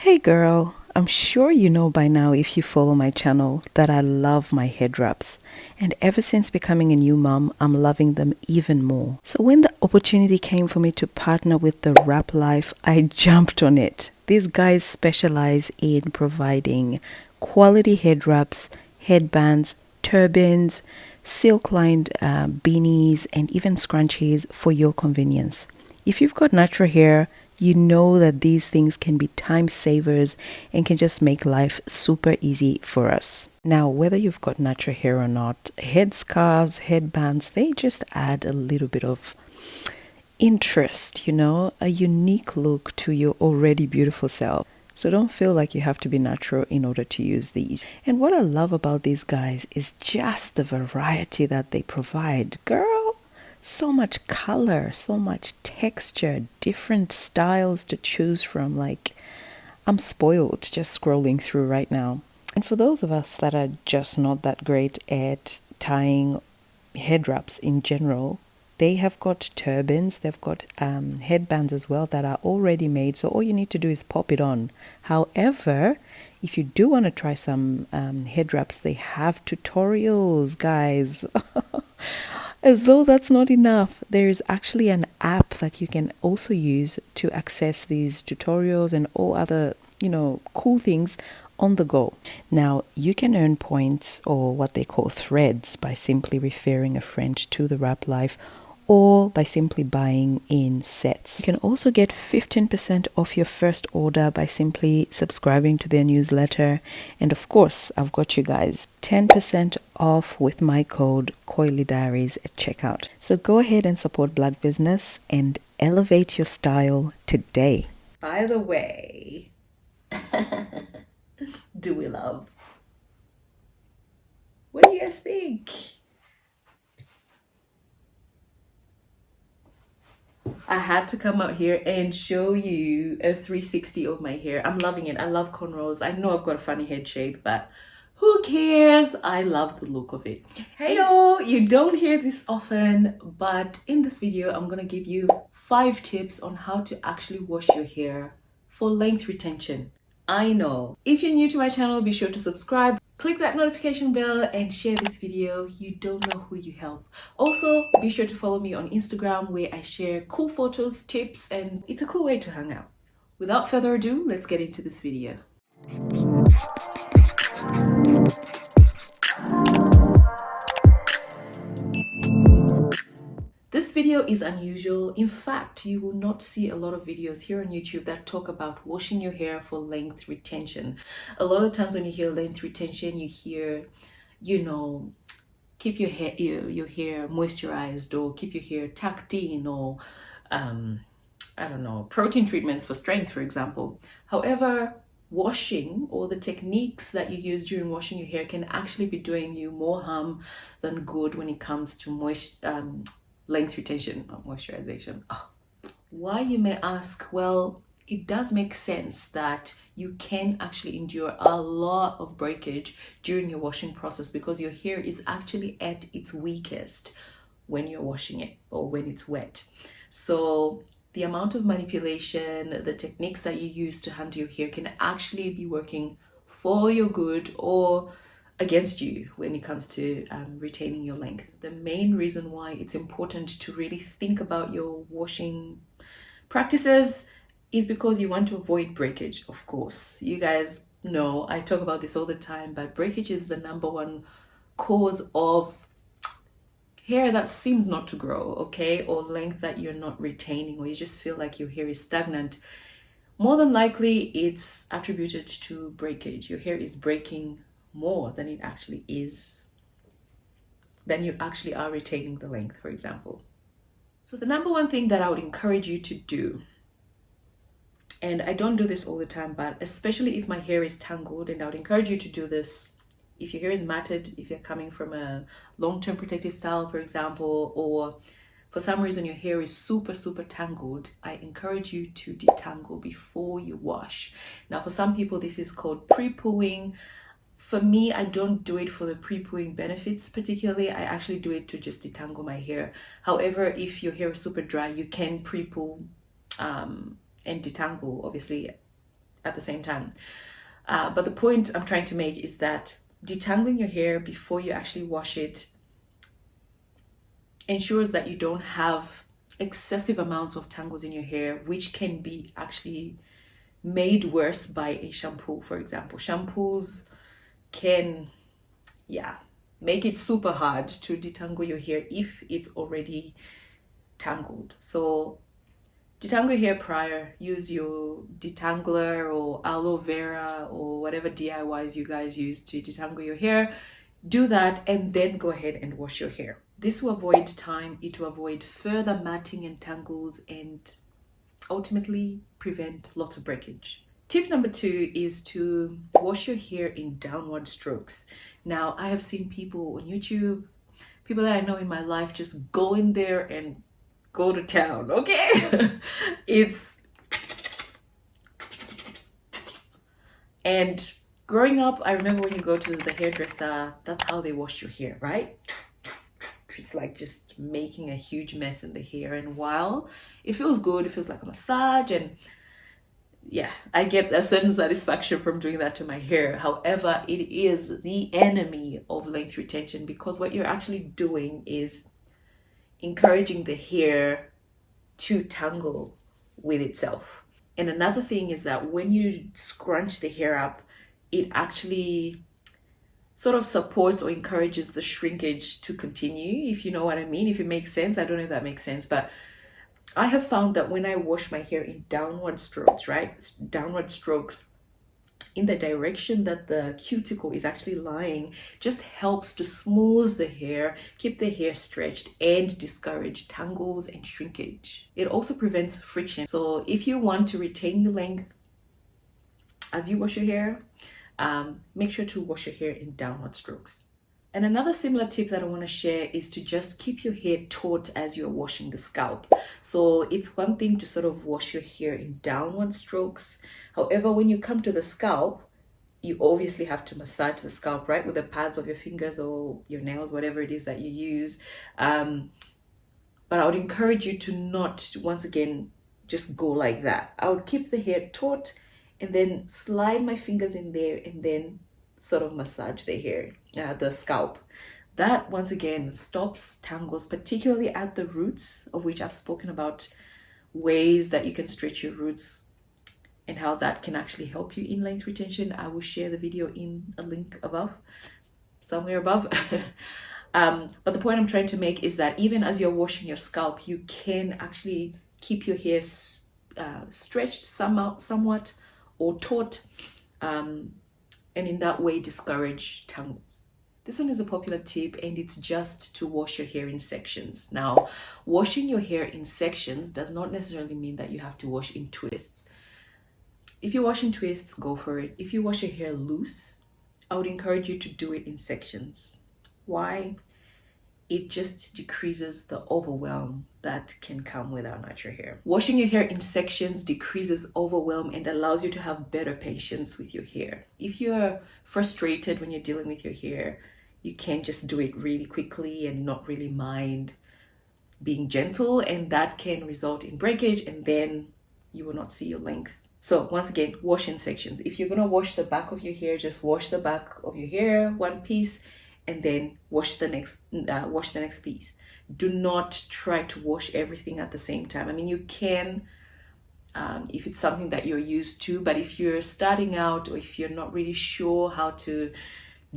Hey girl, I'm sure you know by now if you follow my channel that I love my head wraps. And ever since becoming a new mom, I'm loving them even more. So when the opportunity came for me to partner with the Wrap Life, I jumped on it. These guys specialize in providing quality head wraps, headbands, turbans, silk-lined beanies, and even scrunchies for your convenience. If you've got natural hair, you know that these things can be time savers and can just make life super easy for us. Now, whether you've got natural hair or not, head scarves, headbands, they just add a little bit of interest, a unique look to your already beautiful self. So don't feel like you have to be natural in order to use these. And what I love about these guys is just the variety that they provide. Girl, so much color, so much texture, different styles to choose from. Like, I'm spoiled just scrolling through right now. And for those of us that are just not that great at tying head wraps in general, they have got turbans, they've got headbands as well that are already made. So all you need to do is pop it on. However, if you do want to try some head wraps, they have tutorials, guys. As though that's not enough, there's actually an app that you can also use to access these tutorials and all other, cool things on the go. Now, you can earn points or what they call threads by simply referring a friend to the Wrap Life or by simply buying in sets. You can also get 15% off your first order by simply subscribing to their newsletter. And of course, I've got you guys 10% off with my code coilydiaries at checkout. So go ahead and support Black business and elevate your style today. By the way, do we love? What do you guys think? I had to come out here and show you a 360 of my hair. I'm loving it. I love cornrows. I know I've got a funny head shape, but who cares? I love the look of it. Hey yo, you don't hear this often, but in this video, I'm gonna give you 5 tips on how to actually wash your hair for length retention. I know. If you're new to my channel, be sure to subscribe. Click that notification bell and share this video. You don't know who you help. Also, be sure to follow me on Instagram where I share cool photos, tips, and it's a cool way to hang out. Without further ado, let's get into this video. This video is unusual. In fact, you will not see a lot of videos here on YouTube that talk about washing your hair for length retention. A lot of times when you hear length retention, you hear, keep your hair moisturized or keep your hair tucked in or, I don't know, protein treatments for strength, for example. However, washing or the techniques that you use during washing your hair can actually be doing you more harm than good when it comes to length retention or moisturization. Oh. Why, you may ask? Well, it does make sense that you can actually endure a lot of breakage during your washing process because your hair is actually at its weakest when you're washing it or when it's wet. So the amount of manipulation, the techniques that you use to handle your hair can actually be working for your good or against you when it comes to retaining your length. The main reason why it's important to really think about your washing practices is because you want to avoid breakage, of course. You guys know I talk about this all the time, but breakage is the #1 cause of hair that seems not to grow, okay? Or length that you're not retaining, or you just feel like your hair is stagnant. More than likely, it's attributed to breakage. Your hair is breaking more than it actually is, than you actually are retaining the length, for example. So the #1 thing that I would encourage you to do, and I don't do this all the time, but especially if my hair is tangled, and I would encourage you to do this if your hair is matted, if you're coming from a long-term protective style, for example, or for some reason your hair is super tangled, I encourage you to detangle before you wash. Now, for some people, this is called pre-pooing. For me, I don't do it for the pre-pooing benefits particularly. I actually do it to just detangle my hair. However, if your hair is super dry, you can pre-poo and detangle, obviously, at the same time. But the point I'm trying to make is that detangling your hair before you actually wash it ensures that you don't have excessive amounts of tangles in your hair, which can be actually made worse by a shampoo. For example, shampoos can, make it super hard to detangle your hair if it's already tangled. So detangle your hair prior. Use your detangler or aloe vera or whatever DIYs you guys use to detangle your hair. Do that and then go ahead and wash your hair. This will avoid time, it will avoid further matting and tangles, and ultimately prevent lots of breakage. Tip number 2 is to wash your hair in downward strokes. Now, I have seen people on YouTube, people that I know in my life, just go in there and go to town, okay? And growing up, I remember when you go to the hairdresser, that's how they wash your hair, right? It's like just making a huge mess in the hair. And while it feels good, it feels like a massage, and yeah, I get a certain satisfaction from doing that to my hair. However, it is the enemy of length retention, because what you're actually doing is encouraging the hair to tangle with itself. And another thing is that when you scrunch the hair up, it actually sort of supports or encourages the shrinkage to continue, if you know what I mean, if it makes sense. I don't know if that makes sense, but I have found that when I wash my hair in downward strokes, right? Downward strokes in the direction that the cuticle is actually lying just helps to smooth the hair, keep the hair stretched, and discourage tangles and shrinkage. It also prevents friction. So if you want to retain your length as you wash your hair, make sure to wash your hair in downward strokes. And another similar tip that I want to share is to just keep your hair taut as you're washing the scalp. So it's one thing to sort of wash your hair in downward strokes. However, when you come to the scalp, you obviously have to massage the scalp, right? With the pads of your fingers or your nails, whatever it is that you use. But I would encourage you to not, once again, just go like that. I would keep the hair taut and then slide my fingers in there and then sort of massage the hair, the scalp. That once again stops tangles, particularly at the roots, of which I've spoken about ways that you can stretch your roots and how that can actually help you in length retention. I will share the video in a link above, somewhere above. But the point I'm trying to make is that even as you're washing your scalp, you can actually keep your hair stretched somewhat or taut, and in that way discourage tangles. This one is a popular tip, and it's just to wash your hair in sections. Now, washing your hair in sections does not necessarily mean that you have to wash in twists. If you wash in twists, go for it. If you wash your hair loose, I would encourage you to do it in sections. Why? It just decreases the overwhelm that can come with our natural hair. Washing your hair in sections decreases overwhelm and allows you to have better patience with your hair. If you're frustrated when you're dealing with your hair, you can just do it really quickly and not really mind being gentle, and that can result in breakage, and then you will not see your length. So once again, wash in sections. If you're gonna wash the back of your hair, just wash the back of your hair, one piece, and then wash the next piece. Do not try to wash everything at the same time. I mean, you can if it's something that you're used to, but if you're starting out or if you're not really sure how to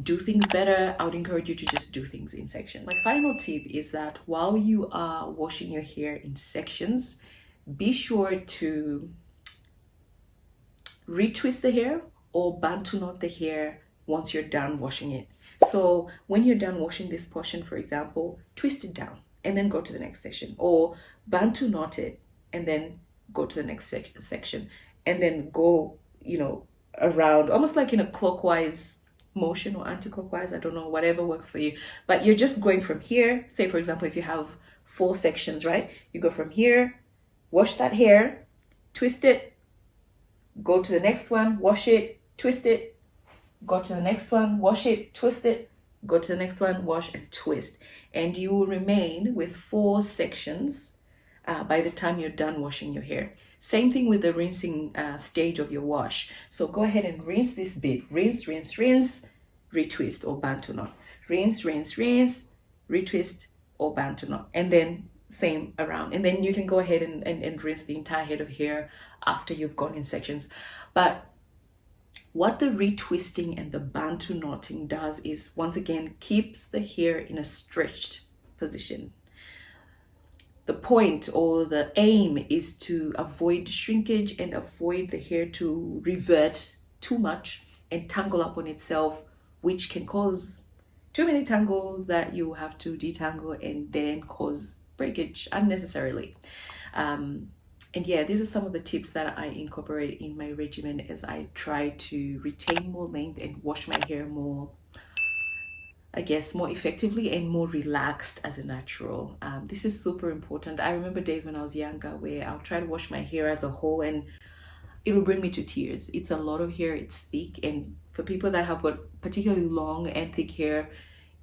do things better, I would encourage you to just do things in sections. My final tip is that while you are washing your hair in sections, be sure to retwist the hair or bantu knot the hair once you're done washing it. So when you're done washing this portion, for example, twist it down and then go to the next section, or bantu knot it and then go to the next section, and then go, around almost like in a clockwise motion or anti-clockwise. I don't know, whatever works for you. But you're just going from here. Say, for example, if you have 4 sections, right? You go from here, wash that hair, twist it, go to the next one, wash it, twist it, go to the next one, wash it, twist it, go to the next one, wash and twist. And you will remain with 4 sections by the time you're done washing your hair. Same thing with the rinsing stage of your wash. So go ahead and rinse this bit. Rinse, rinse, rinse, retwist or bantu knot. Rinse, rinse, rinse, retwist or bantu knot. And then same around. And then you can go ahead and rinse the entire head of hair after you've gone in sections. But what the retwisting and the bantu knotting does is, once again, keeps the hair in a stretched position. The point or the aim is to avoid shrinkage and avoid the hair to revert too much and tangle up on itself, which can cause too many tangles that you have to detangle and then cause breakage unnecessarily. And yeah, these are some of the tips that I incorporate in my regimen as I try to retain more length and wash my hair more, I guess, more effectively and more relaxed as a natural. This is super important. I remember days when I was younger where I'll try to wash my hair as a whole and it will bring me to tears. It's a lot of hair, it's thick, and for people that have got particularly long and thick hair,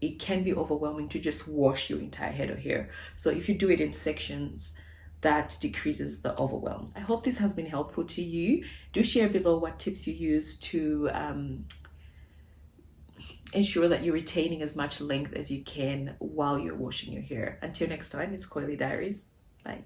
it can be overwhelming to just wash your entire head of hair. So if you do it in sections, that decreases the overwhelm. I hope this has been helpful to you. Do share below what tips you use to ensure that you're retaining as much length as you can while you're washing your hair. Until next time, it's Coily Diaries. Bye.